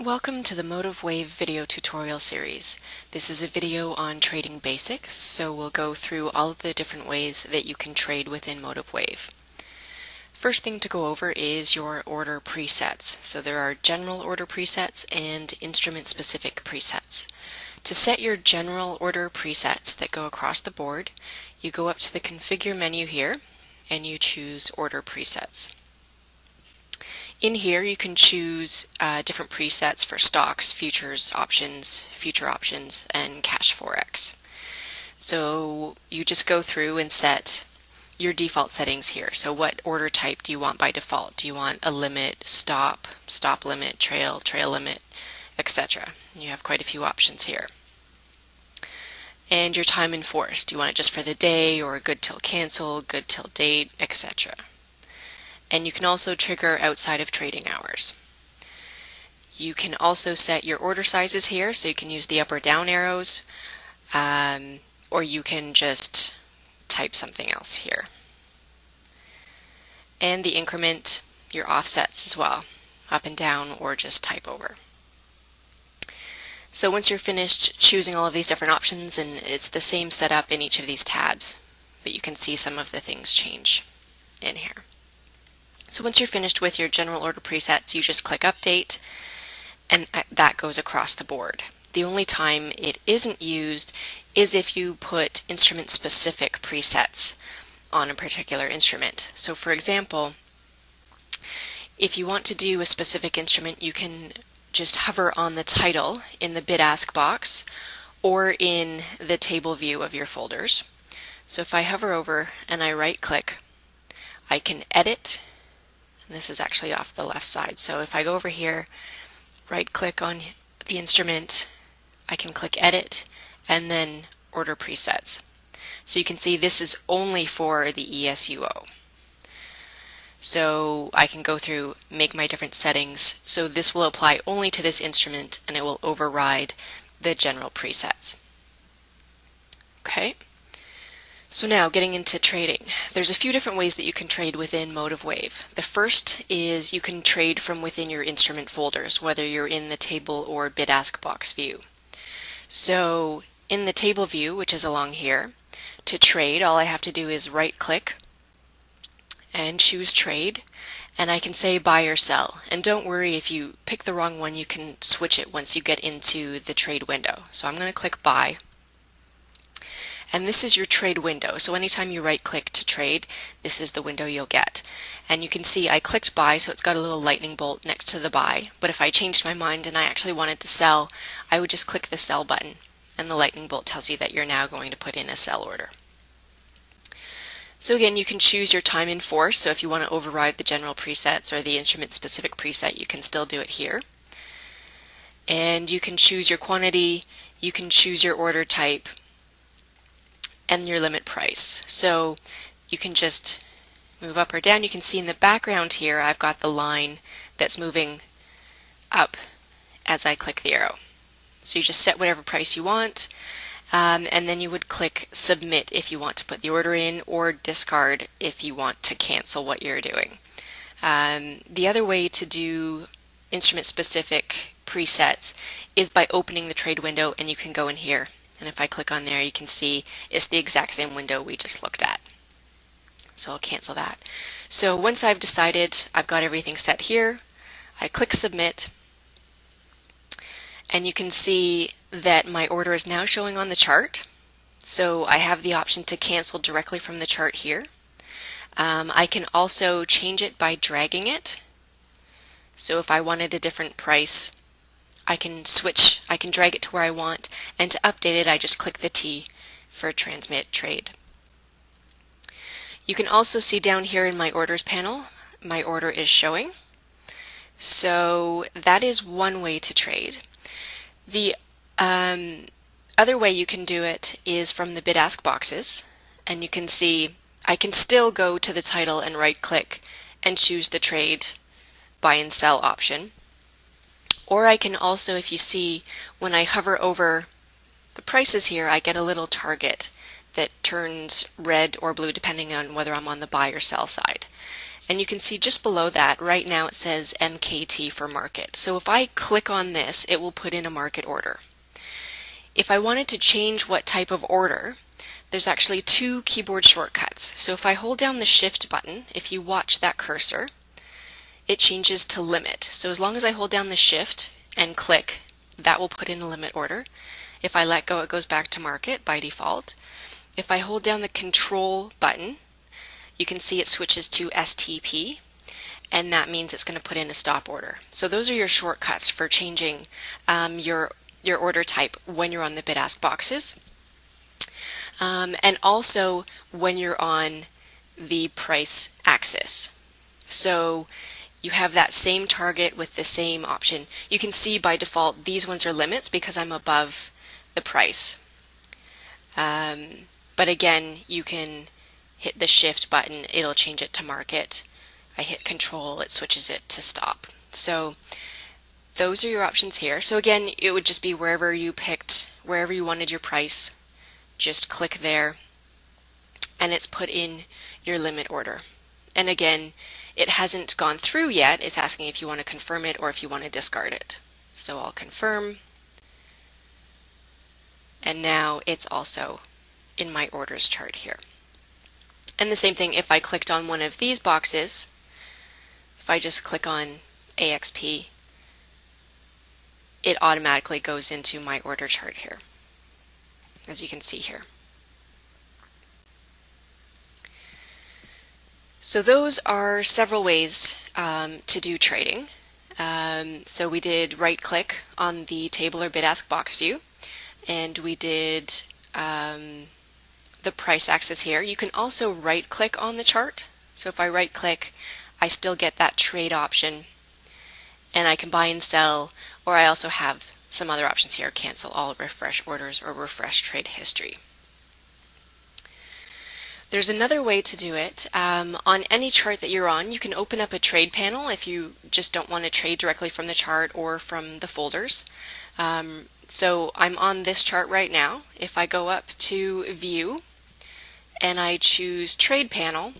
Welcome to the MotiveWave video tutorial series. This is a video on trading basics, so we'll go through all of the different ways that you can trade within MotiveWave. First thing to go over is your order presets. So there are general order presets and instrument-specific presets. To set your general order presets that go across the board, you go up to the Configure menu here and you choose Order Presets. In here you can choose different presets for stocks, futures, options, future options, and cash forex. So you just go through and set your default settings here. So what order type do you want by default? Do you want a limit, stop, stop limit, trail, trail limit, etc.? You have quite a few options here. And your time enforced. Do you want it just for the day or good till cancel, good till date, etc.? And you can also trigger outside of trading hours. You can also set your order sizes here, so you can use the up or down arrows, or you can just type something else here. And the increment, your offsets as well, up and down, or just type over. So once you're finished choosing all of these different options, and it's the same setup in each of these tabs, but you can see some of the things change in here. So once you're finished with your general order presets, you just click Update, and that goes across the board. The only time it isn't used is if you put instrument-specific presets on a particular instrument. So for example, if you want to do a specific instrument, you can just hover on the title in the bid-ask box or in the table view of your folders. So if I hover over and I right-click, I can edit. This is actually off the left side. So if I go over here, right click on the instrument, I can click Edit and then Order Presets. So you can see this is only for the ESUO. So I can go through, make my different settings. So this will apply only to this instrument and it will override the general presets. Okay. So now getting into trading, there's a few different ways that you can trade within MotiveWave. The first is you can trade from within your instrument folders, whether you're in the table or bid-ask box view. So in the table view, which is along here, to trade, all I have to do is right-click and choose Trade, and I can say buy or sell. And don't worry, if you pick the wrong one, you can switch it once you get into the trade window. So I'm going to click Buy. And this is your trade window. So anytime you right click to trade, this is the window you'll get. And you can see I clicked buy, so it's got a little lightning bolt next to the buy. But if I changed my mind and I actually wanted to sell, I would just click the sell button. And the lightning bolt tells you that you're now going to put in a sell order. So again, you can choose your time in force. So if you want to override the general presets or the instrument specific preset, you can still do it here. And you can choose your quantity, you can choose your order type, and your limit price. So you can just move up or down. You can see in the background here I've got the line that's moving up as I click the arrow. So you just set whatever price you want, and then you would click Submit if you want to put the order in, or Discard if you want to cancel what you're doing. The other way to do instrument specific presets is by opening the trade window, and you can go in here. And if I click on there, you can see it's the exact same window we just looked at. So I'll cancel that. So once I've decided I've got everything set here, I click Submit, and you can see that my order is now showing on the chart. So I have the option to cancel directly from the chart here. I can also change it by dragging it. So if I wanted a different price, I can switch, I can drag it to where I want, and to update it I just click the T for Transmit Trade. You can also see down here in my orders panel, my order is showing. So that is one way to trade. The other way you can do it is from the bid-ask boxes, and you can see I can still go to the title and right click and choose the trade buy and sell option. Or I can also, if you see, when I hover over the prices here, I get a little target that turns red or blue depending on whether I'm on the buy or sell side. And you can see just below that, right now it says MKT for market. So if I click on this, it will put in a market order. If I wanted to change what type of order, there's actually two keyboard shortcuts. So if I hold down the Shift button, if you watch that cursor, it changes to limit. So as long as I hold down the Shift and click, that will put in a limit order. If I let go, it goes back to market by default. If I hold down the Control button, you can see it switches to STP, and that means it's going to put in a stop order. So those are your shortcuts for changing your order type when you're on the bid-ask boxes, and also when you're on the price axis. So you have that same target with the same option. You can see by default these ones are limits because I'm above the price. But again, you can hit the Shift button, it'll change it to market. I hit Control, it switches it to stop. So those are your options here. So again, it would just be wherever you picked, wherever you wanted your price, just click there and it's put in your limit order. And again, it hasn't gone through yet. It's asking if you want to confirm it or if you want to discard it. So I'll confirm. And now it's also in my orders chart here. And the same thing if I clicked on one of these boxes, if I just click on AXP, it automatically goes into my order chart here, as you can see here. So those are several ways to do trading. So we did right-click on the table or bid-ask box view, and we did the price axis here. You can also right-click on the chart. So if I right-click, I still get that trade option, and I can buy and sell, or I also have some other options here, cancel all, refresh orders, or refresh trade history. There's another way to do it. On any chart that you're on, you can open up a trade panel if you just don't want to trade directly from the chart or from the folders. So I'm on this chart right now. If I go up to View and I choose Trade Panel,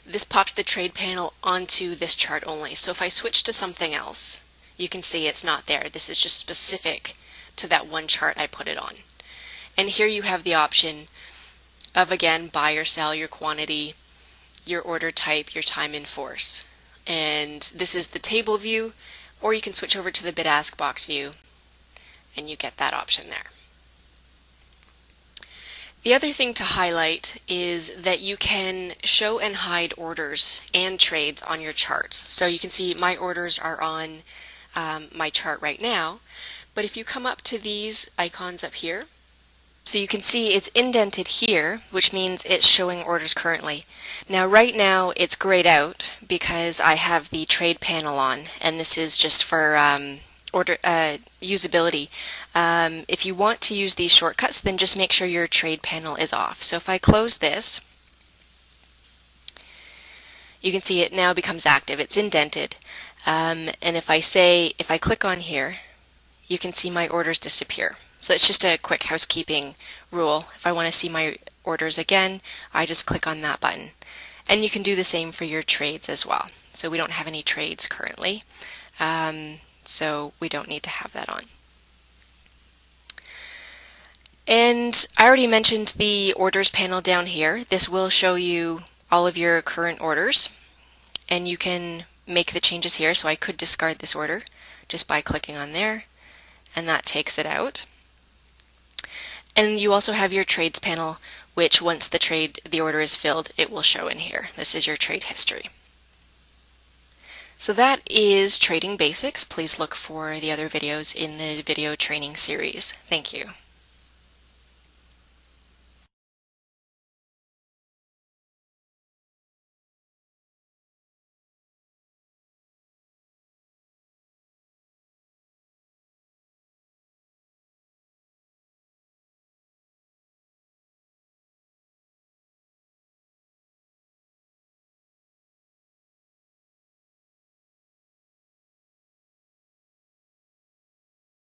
this pops the trade panel onto this chart only. So if I switch to something else, you can see it's not there. This is just specific to that one chart I put it on. And here you have the option of, again, buy or sell, your quantity, your order type, your time in force. And this is the table view, or you can switch over to the bid-ask box view and you get that option there. The other thing to highlight is that you can show and hide orders and trades on your charts. So you can see my orders are on my chart right now, but if you come up to these icons up here, so you can see it's indented here, which means it's showing orders currently. Now right now it's grayed out because I have the trade panel on, and this is just for usability. If you want to use these shortcuts, then just make sure your trade panel is off. So if I close this, you can see it now becomes active. It's indented. And if I click on here, you can see my orders disappear. So it's just a quick housekeeping rule. If I want to see my orders again, I just click on that button. And you can do the same for your trades as well. So we don't have any trades currently, so we don't need to have that on. And I already mentioned the orders panel down here. This will show you all of your current orders, and you can make the changes here. So I could discard this order just by clicking on there, and that takes it out. And you also have your trades panel, which once the order is filled, it will show in here. This is your trade history. So that is trading basics. Please look for the other videos in the video training series. Thank you.